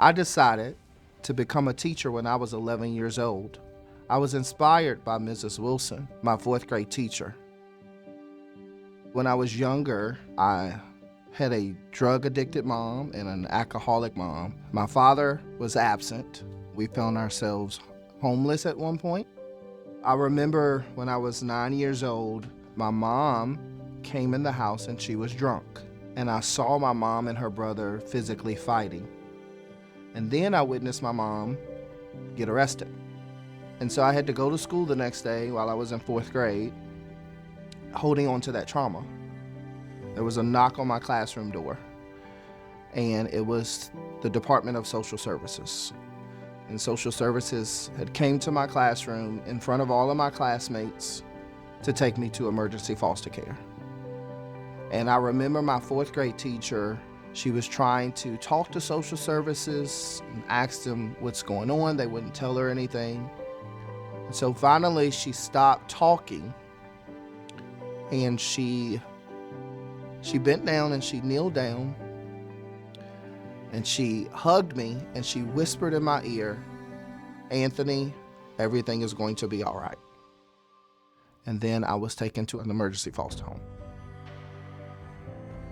I decided to become a teacher when I was 11 years old. I was inspired by Mrs. Wilson, my fourth grade teacher. When I was younger, I had a drug-addicted mom and an alcoholic mom. My father was absent. We found ourselves homeless at one point. I remember when I was 9 years old, my mom came in the house and she was drunk. And I saw my mom and her brother physically fighting. And then I witnessed my mom get arrested. And so I had to go to school the next day while I was in fourth grade, holding on to that trauma. There was a knock on my classroom door, and it was the Department of Social Services. And Social Services had came to my classroom in front of all of my classmates to take me to emergency foster care. And I remember my fourth grade teacher, she was trying to talk to Social Services and ask them what's going on. They wouldn't tell her anything. And so finally she stopped talking, and she bent down and she kneeled down and she hugged me and she whispered in my ear, "Anthony, everything is going to be all right." And then I was taken to an emergency foster home.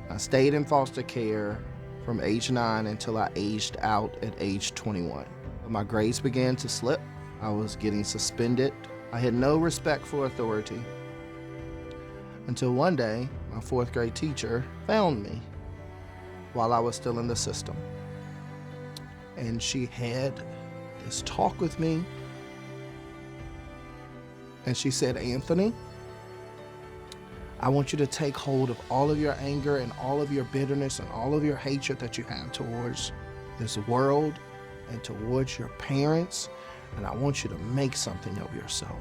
I stayed in foster care from age 9 until I aged out at age 21. My grades began to slip. I was getting suspended. I had no respect for authority until one day my fourth grade teacher found me while I was still in the system. And she had this talk with me. And she said, "Anthony, I want you to take hold of all of your anger and all of your bitterness and all of your hatred that you have towards this world and towards your parents, and I want you to make something of yourself.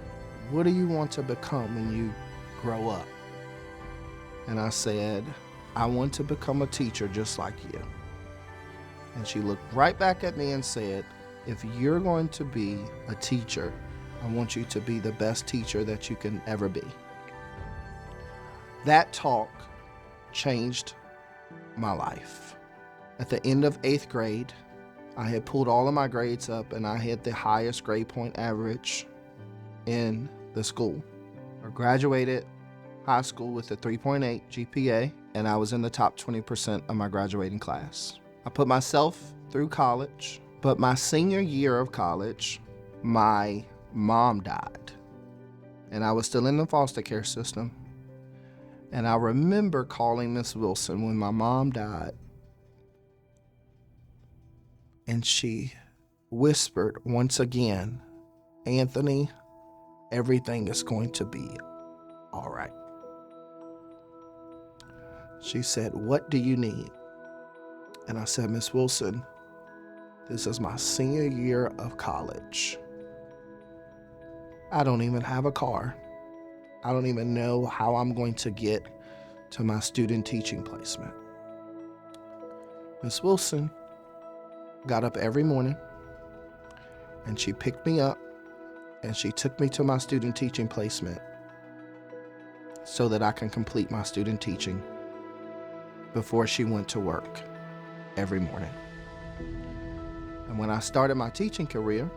What do you want to become when you grow up?" And I said, "I want to become a teacher just like you." And she looked right back at me and said, "If you're going to be a teacher, I want you to be the best teacher that you can ever be." That talk changed my life. At the end of 8th grade, I had pulled all of my grades up and I had the highest grade point average in the school. I graduated high school with a 3.8 GPA, and I was in the top 20% of my graduating class. I put myself through college, but my senior year of college, my mom died, and I was still in the foster care system. And I remember calling Miss Wilson when my mom died, and she whispered once again, "Anthony, everything is going to be all right." She said, "What do you need?" And I said, "Miss Wilson, this is my senior year of college. I don't even have a car. I don't even know how I'm going to get to my student teaching placement." Miss Wilson got up every morning and she picked me up and she took me to my student teaching placement so that I can complete my student teaching before she went to work every morning. And when I started my teaching career,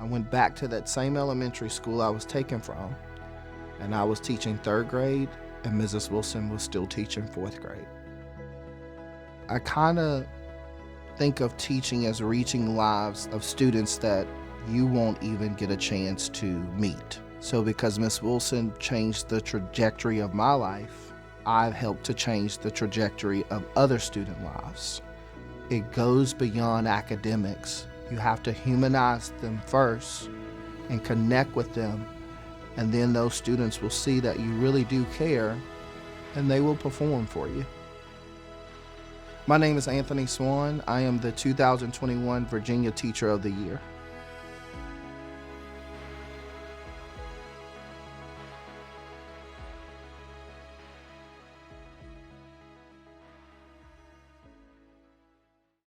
I went back to that same elementary school I was taken from, and I was teaching 3rd grade, and Mrs. Wilson was still teaching 4th grade. I kind of think of teaching as reaching lives of students that you won't even get a chance to meet. So because Miss Wilson changed the trajectory of my life, I've helped to change the trajectory of other student lives. It goes beyond academics. You have to humanize them first and connect with them, and then those students will see that you really do care, and they will perform for you. My name is Anthony Swann. I am the 2021 Virginia Teacher of the Year.